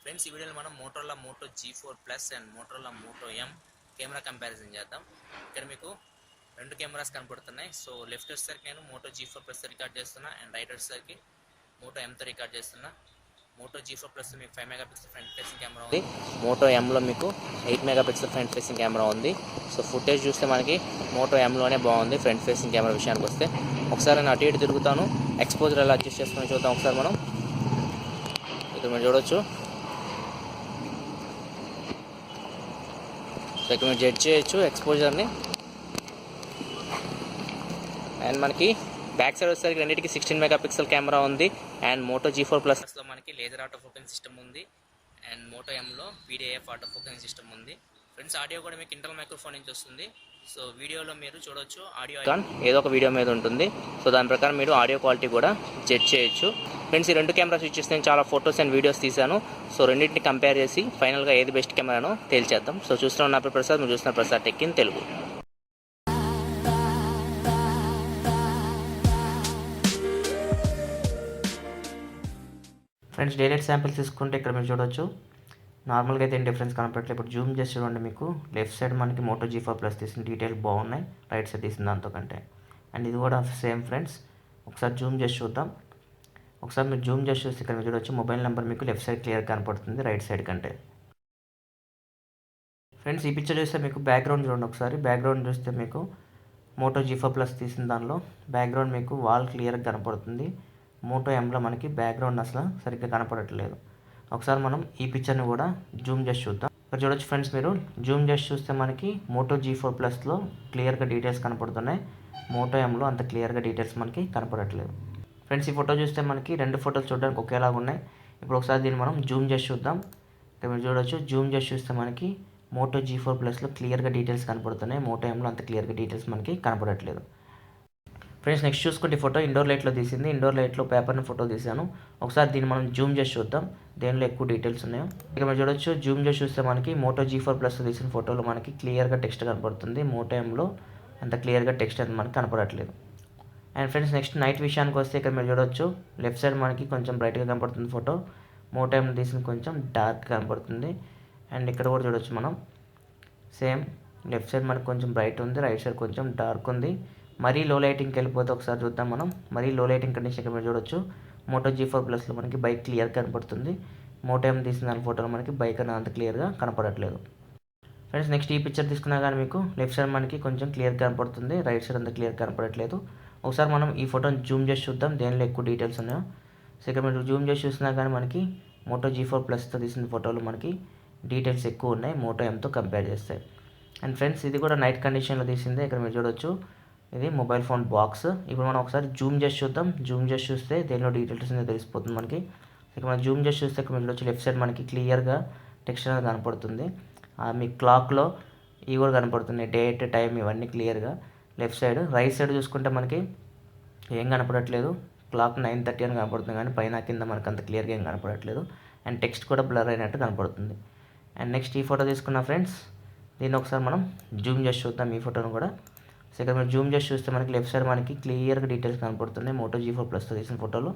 Friends, ఈ వీడియోలో మనం Motorola Moto G4 plus and Motorola Moto M camera comparison చేద్దాం. ఇక్కడ మీకు రెండు కెమెరాస్ కనపడుతున్నాయి. సో లెఫ్ట్ వచ్చేసరికి నేను మోటో G4 ప్లస్ రికార్డ్ చేస్తున్నా అండ్ రైట్ వచ్చేసరికి మోటో Mతో రికార్డ్ చేస్తున్నా. మోటో G4 ప్లస్ మీకు 5 మెగాపిక్సెల్ ఫ్రంట్ ఫేసింగ్ కెమెరా ఉంది. మోటో Mలో మీకు 8 మెగాపిక్సెల్ ఫ్రంట్ ఫేసింగ్ కెమెరా ఉంది. సో ఫుటేజ్ చూస్తే మనకి మోటో Mలోనే బాగుంది ఫ్రంట్ ఫేసింగ్ కెమెరా విషయానికి వస్తే. ఒకసారి నేను అటు ఇటు తిరుగుతాను, ఎక్స్పోజర్ ఎలా అడ్జస్ట్ చేసుకుని చూద్దాం. ఒకసారి మనం ఇక్కడ మీరు చూడొచ్చు. సో ఇక్కడ మీరు జడ్జ్ చేయొచ్చు ఎక్స్పోజర్ని. అండ్ మనకి బ్యాక్ సైడ్ వచ్చేసరికి రెండింటికి 16 మెగాపిక్సెల్ కెమెరా ఉంది. అండ్ మోటో G4 ప్లస్లో మనకి లేజర్ ఆటో ఫోకసింగ్ సిస్టమ్ ఉంది. అండ్ మోటో Mలో PDAF ఆటో ఫోకసింగ్ సిస్టమ్ ఉంది. ఫ్రెండ్స్, ఆడియో కూడా మీకు ఇంటర్నల్ మైక్రోఫోన్ నుంచి వస్తుంది. సో వీడియోలో మీరు చూడొచ్చు, ఆడియో ఏదో ఒక వీడియో మీద ఉంటుంది. సో దాని ప్రకారం మీరు ఆడియో క్వాలిటీ కూడా జడ్జ్ చేయొచ్చు. ఫ్రెండ్స్, ఈ రెండు కెమెరాస్ యూజ్ చేసి నేను చాలా ఫొటోస్ అండ్ వీడియోస్ తీశాను. సో రెండింటిని కంపేర్ చేసి ఫైనల్గా ఏది బెస్ట్ కెమెరానో తేల్చేద్దాం. సో చూస్తున్న నా పేరు ప్రసాద్, మీరు చూస్తున్న Prasad tech in Telugu. Friends, direct samples తీసుకుంటే ఇక్కడ మీరు చూడొచ్చు, నార్మల్గా అయితే ఏం డిఫరెన్స్ కనపడట్లేదు. ఇప్పుడు జూమ్ చేసి చూడండి, మీకు లెఫ్ట్ సైడ్ మనకి మోటో G4 ప్లస్ తీసిన డీటెయిల్ బాగున్నాయి రైట్ సైడ్ తీసిన దాంతో కంటే. అండ్ ఇది కూడా సేమ్ ఫ్రెండ్స్. ఒకసారి జూమ్ చేసి చూద్దాం. ఒకసారి మీరు జూమ్ చేసి చూస్తే ఇక్కడ మీరు చూడొచ్చు, మొబైల్ నెంబర్ మీకు లెఫ్ట్ సైడ్ క్లియర్ కనపడుతుంది రైట్ సైడ్ కంటే. ఫ్రెండ్స్, ఈ పిక్చర్ చూస్తే మీకు బ్యాక్గ్రౌండ్ చూడండి. ఒకసారి బ్యాక్గ్రౌండ్ చూస్తే మీకు మోటో G4 ప్లస్ తీసిన దానిలో బ్యాక్గ్రౌండ్ మీకు వాల్ క్లియర్గా కనపడుతుంది. మోటో Mలో మనకి బ్యాక్గ్రౌండ్ అసలు సరిగ్గా కనపడట్లేదు. ఒకసారి మనం ఈ పిక్చర్ని కూడా జూమ్ చేసి చూద్దాం. ఇక్కడ చూడొచ్చు ఫ్రెండ్స్, మీరు జూమ్ చేసి చూస్తే మనకి మోటో G4 ప్లస్లో క్లియర్గా డీటెయిల్స్ కనపడుతున్నాయి. మోటో Mలో అంత క్లియర్గా డీటెయిల్స్ మనకి కనపడట్లేదు. ఫ్రెండ్స్, ఈ ఫోటో చూస్తే మనకి రెండు ఫోటోలు చూడడానికి ఒకేలాగా ఉన్నాయి. ఇప్పుడు ఒకసారి దీన్ని మనం జూమ్ చేసి చూద్దాం. ఇక్కడ మీరు చూడొచ్చు, జూమ్ చేసి చూస్తే మనకి మోటో G4 ప్లస్లో క్లియర్గా డీటెయిల్స్ కనపడుతున్నాయి. మోటో Mలో అంత క్లియర్గా డీటెయిల్స్ మనకి కనపడట్లేదు. ఫ్రెండ్స్, నెక్స్ట్ చూసుకుంటే ఫోటో ఇండోర్ లైట్లో తీసింది. ఇండోర్ లైట్లో పేపర్ని ఫోటో తీసాను. ఒకసారి దీన్ని మనం జూమ్ చేసి చూద్దాం, దేనిలో ఎక్కువ డీటెయిల్స్ ఉన్నాయో. ఇక మీరు చూడొచ్చు, జూమ్ చేసి చూస్తే మనకి మోటో G4 ప్లస్లో తీసిన ఫోటోలో మనకి క్లియర్గా టెక్స్ట్ కనపడుతుంది. మోటో Mలో అంత క్లియర్గా టెక్స్ట్ అనేది మనకి కనపడట్లేదు. అండ్ ఫ్రెండ్స్, నెక్స్ట్ నైట్ విషయానికి వస్తే ఇక్కడ మీరు చూడొచ్చు, లెఫ్ట్ సైడ్ మనకి కొంచెం బ్రైట్గా కనపడుతుంది ఫోటో. మోటో M తీసిన కొంచెం డార్క్ కనపడుతుంది. అండ్ ఇక్కడ కూడా చూడొచ్చు మనం సేమ్, లెఫ్ట్ సైడ్ మనకి కొంచెం బ్రైట్ ఉంది, రైట్ సైడ్ కొంచెం డార్క్ ఉంది. మరీ లో లైటింగ్కి వెళ్ళిపోతే ఒకసారి చూద్దాం మనం. మరీ లో లైటింగ్ కండిషన్ ఇక్కడ మీరు చూడొచ్చు, మోటో G4 ప్లస్లో మనకి బైక్ క్లియర్ కనపడుతుంది. మోటో M తీసిన దాని ఫోటోలో మనకి బైక్ అనేది అంత క్లియర్గా కనపడట్లేదు. ఫ్రెండ్స్, నెక్స్ట్ ఈ పిక్చర్ తీసుకున్నా కానీ మీకు లెఫ్ట్ సైడ్ మనకి కొంచెం క్లియర్ కనపడుతుంది, రైట్ సైడ్ అంత క్లియర్ కనపడట్లేదు. ఒకసారి మనం ఈ ఫోటోని జూమ్ చేసి చూద్దాం, దేనిలో ఎక్కువ డీటెయిల్స్ ఉన్నాయో. సో ఇక్కడ మీరు జూమ్ చేసి చూసినా కానీ మనకి మోటో G4 ప్లస్తో తీసిన ఫోటోలు మనకి డీటెయిల్స్ ఎక్కువ ఉన్నాయి మోటో Mతో కంపేర్ చేస్తే. అండ్ ఫ్రెండ్స్, ఇది కూడా నైట్ కండిషన్లో తీసిందే. ఇక్కడ మీరు చూడొచ్చు, ఇది మొబైల్ ఫోన్ బాక్స్. ఇప్పుడు మనం ఒకసారి జూమ్ చేసి చూద్దాం. జూమ్ చేసి చూస్తే దేనిలో డీటెయిల్స్ అనేది తెలిసిపోతుంది మనకి. ఇక్కడ మనం జూమ్ చేసి చూస్తే ఇక్కడ మీరు చూడొచ్చు, లెఫ్ట్ సైడ్ మనకి క్లియర్గా టెక్స్ట్ అనేది కనపడుతుంది. మీ క్లాక్లో ఇవి కూడా కనపడుతున్నాయి, డేట్ టైం ఇవన్నీ క్లియర్గా లెఫ్ట్ సైడ్. రైట్ సైడ్ చూసుకుంటే మనకి ఏం కనపడట్లేదు, క్లాక్ 9:30 అని కనపడుతుంది, కానీ పైన కింద మనకు అంత క్లియర్గా ఏం కనపడట్లేదు. అండ్ టెక్స్ట్ కూడా బ్లర్ అయినట్టు కనపడుతుంది. అండ్ నెక్స్ట్ ఈ ఫోటో తీసుకున్న ఫ్రెండ్స్, దీన్ని ఒకసారి మనం జూమ్ చేసి చూద్దాం ఈ ఫోటోను కూడా. సో ఇక్కడ మీరు జూమ్ చేసి చూస్తే మనకి లెఫ్ట్ సైడ్ మనకి క్లియర్గా డీటెయిల్స్ కనపడుతున్నాయి మోటో G4 ప్లస్తో తీసిన ఫోటోలో.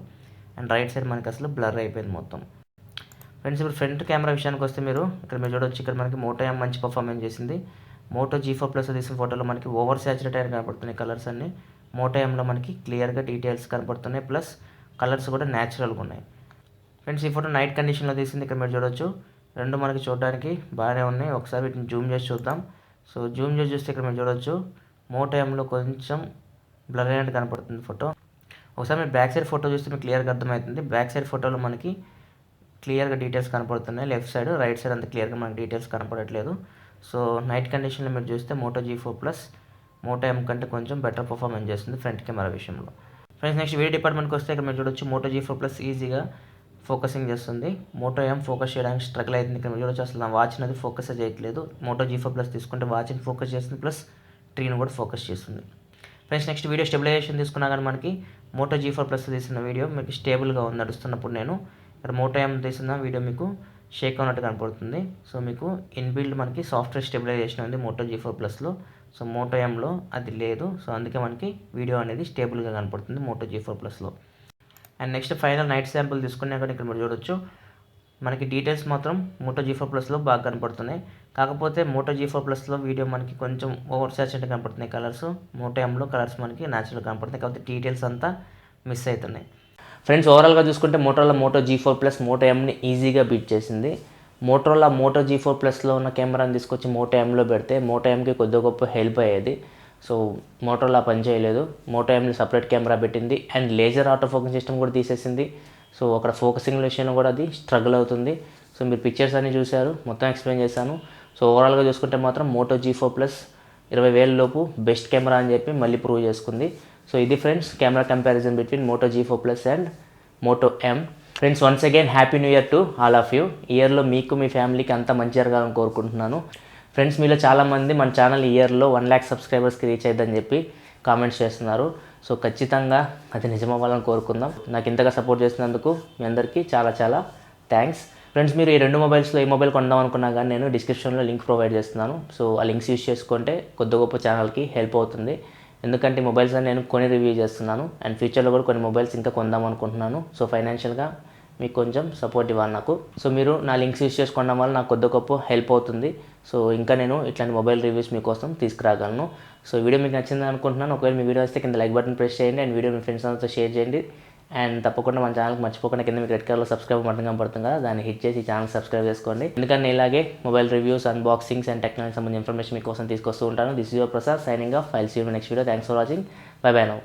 అండ్ రైట్ సైడ్ మనకి అసలు బ్లర్ అయిపోయింది మొత్తం. ఫ్రెండ్స్, ఇప్పుడు ఫ్రంట్ కెమెరా విషయానికి వస్తే మీరు ఇక్కడ మీరు చూడొచ్చు, ఇక్కడ మనకి మోటో M మంచి పర్ఫార్మెన్స్ చేసింది. మోటో G4 ప్లస్తో తీసిన ఫోటోలో మనకి ఓవర్ సాచురేట్ అయిన కనపడుతున్నాయి కలర్స్ అన్నీ. మోటో Mలో మనకి క్లియర్గా డీటెయిల్స్ కనపడుతున్నాయి, ప్లస్ కలర్స్ కూడా న్యాచురల్గా ఉన్నాయి. ఫ్రెండ్స్, ఈ ఫోటో నైట్ కండిషన్లో తీసింది. ఇక్కడ మీరు చూడొచ్చు, రెండు మనకి చూడడానికి బాగానే ఉన్నాయి. ఒకసారి వీటిని జూమ్ చేసి చూద్దాం. సో జూమ్ చేసి చూస్తే ఇక్కడ మీరు చూడొచ్చు, మోటో Mలో కొంచెం బ్లర్ అయినట్టు కనపడుతుంది ఫోటో. ఒకసారి మీరు బ్యాక్ సైడ్ ఫోటో చూస్తే మీకు క్లియర్గా అర్థమవుతుంది. బ్యాక్ సైడ్ ఫోటోలో మనకి క్లియర్గా డీటెయిల్స్ కనపడుతున్నాయి లెఫ్ట్ సైడ్, రైట్ సైడ్ అంత క్లియర్గా మనకి డీటెయిల్స్ కనపడట్లేదు. సో నైట్ కండిషన్లో మీరు చూస్తే Moto G4 plus Moto M కంటే కొంచెం బెటర్ పర్ఫార్మెన్స్ చేస్తుంది ఫ్రంట్ కెమెరా విషయంలో. ఫ్రెండ్స్, నెక్స్ట్ వీడియో డిపార్ట్మెంట్కి వస్తే ఇక్కడ మీరు చూడొచ్చు, మోటో G4 ప్లస్ ఈజీగా ఫోకసింగ్ చేస్తుంది. మోటో M ఫోకస్ చేయడానికి స్ట్రగుల్ అవుతుంది. ఇక్కడ మీరు చూడొచ్చు, అసలు నా వాచ్ అనేది ఫోకస్ చేయట్లేదు. మోటో G4 ప్లస్ తీసుకుంటే వాచ్ని ఫోకస్ చేస్తుంది, ప్లస్ ట్రీని కూడా ఫోకస్ చేస్తుంది. ఫ్రెండ్స్, నెక్స్ట్ వీడియో స్టెబిలైజేషన్ తీసుకున్నా కానీ మనకి మోటో G4 ప్లస్ తీసిన వీడియో మీకు స్టేబుల్గా ఉంది నడుస్తున్నప్పుడు. నేను ఇక్కడ మోటో M తీసిన వీడియో మీకు షేక్ అవునట్టు కనపడుతుంది. సో మీకు ఇన్బిల్డ్ మనకి సాఫ్ట్వేర్ స్టెబిలైజేషన్ ఉంది మోటో G4 ప్లస్లో. సో మోటో Mలో అది లేదు. సో అందుకే మనకి వీడియో అనేది స్టేబుల్గా కనపడుతుంది మోటో G4 ప్లస్లో. And next final night sample తీసుకున్నా కానీ ఇక్కడ మీరు చూడొచ్చు, మనకి డీటెయిల్స్ మాత్రం మోటో G4 ప్లస్లో బాగా కనపడుతున్నాయి. కాకపోతే మోటో G4 ప్లస్లో వీడియో మనకి కొంచెం ఓవర్ సాచురేటెడ్ కనపడుతున్నాయి కలర్స్. మోటో Mలో కలర్స్ మనకి న్యాచురల్ కనపడుతున్నాయి. కాకపోతే డీటెయిల్స్ అంతా మిస్ అవుతున్నాయి. ఫ్రెండ్స్, ఓవరాల్గా చూసుకుంటే Motorola Moto G4 plus Moto Mని ఈజీగా బీట్ చేసింది. మోటోరోలా మోటో G4 ప్లస్లో ఉన్న కెమెరాని తీసుకొచ్చి మోటో Mలో పెడితే మోటో Mకి కొద్దిగా గొప్ప హెల్ప్ అయ్యేది. సో మోటోరోలా పని చేయలేదు. మోటో Mని సపరేట్ కెమెరా పెట్టింది and laser auto focus system కూడా తీసేసింది. సో అక్కడ ఫోకసింగ్ విషయంలో కూడా అది స్ట్రగుల్ అవుతుంది. సో మీరు పిక్చర్స్ అన్నీ చూశారు, మొత్తం ఎక్స్ప్లెయిన్ చేశాను. సో ఓవరాల్గా చూసుకుంటే మాత్రం మోటో G4 ప్లస్ 20,000 లోపు బెస్ట్ కెమెరా అని చెప్పి మళ్ళీ ప్రూవ్ చేసుకుంది. సో ఇది friends camera comparison between Moto G4 plus and Moto M. Friends, once again happy new year to all of you. ఇయర్లో మీకు మీ ఫ్యామిలీకి అంతా మంచి జరగాలని కోరుకుంటున్నాను. ఫ్రెండ్స్, మీలో చాలామంది మన ఛానల్ ఇయర్లో 1 lakh సబ్స్క్రైబర్స్కి రీచ్ అయిద్దని చెప్పి కామెంట్స్ చేస్తున్నారు. సో ఖచ్చితంగా అది నిజమవ్వాలని కోరుకుందాం. నాకు ఇంతగా సపోర్ట్ చేసినందుకు మీ అందరికీ చాలా చాలా థ్యాంక్స్. ఫ్రెండ్స్, మీరు ఈ 2 మొబైల్స్లో ఏ మొబైల్ కొందాం అనుకున్నా కానీ నేను డిస్క్రిప్షన్లో లింక్ ప్రొవైడ్ చేస్తున్నాను. సో ఆ లింక్స్ యూస్ చేసుకుంటే కొద్ది గొప్ప ఛానల్కి హెల్ప్ అవుతుంది. ఎందుకంటే మొబైల్స్ అని నేను కొని రివ్యూ చేస్తున్నాను అండ్ ఫ్యూచర్లో కూడా కొన్ని మొబైల్స్ ఇంకా కొందాం అనుకుంటున్నాను. సో ఫైనాన్షియల్గా మీకు కొంచెం సపోర్ట్ ఇవ్వాలి నాకు. సో మీరు నా లింక్స్ యూస్ చేసుకోవడం వల్ల నాకు కొద్ది గొప్ప హెల్ప్ అవుతుంది. సో ఇంకా నేను ఇట్లాంటి మొబైల్ రివ్యూస్ మీకోసం తీసుకురాగలను. సో వీడియో మీకు నచ్చిందని అనుకుంటున్నాను. ఒకవేళ మీ వీడియో వస్తే కింద లైక్ బటన్ ప్రెస్ చేయండి అండ్ వీడియో మీ ఫ్రెండ్స్ అందరితో షేర్ చేయండి. అండ్ తప్పకుండా మన ఛానల్కి మర్చిపోకుండా కింద మీకు రెడ్ కలర్లో సబ్స్క్రైబ్ బటన్ కనపడుతుంది కదా, దాన్ని హిట్ చేసి ఈ ఛానల్ సబ్స్క్రైబ్ చేసుకోండి. ఎందుకంటే ఇలాగే mobile reviews, unboxings and technology సంబంధించిన ఇన్ఫర్మేషన్ మీకోసం తీసుకొస్తూ ఉంటాను. This is your Prasad signing off. I'll see you in next video. Thanks for watching. Bye bye now.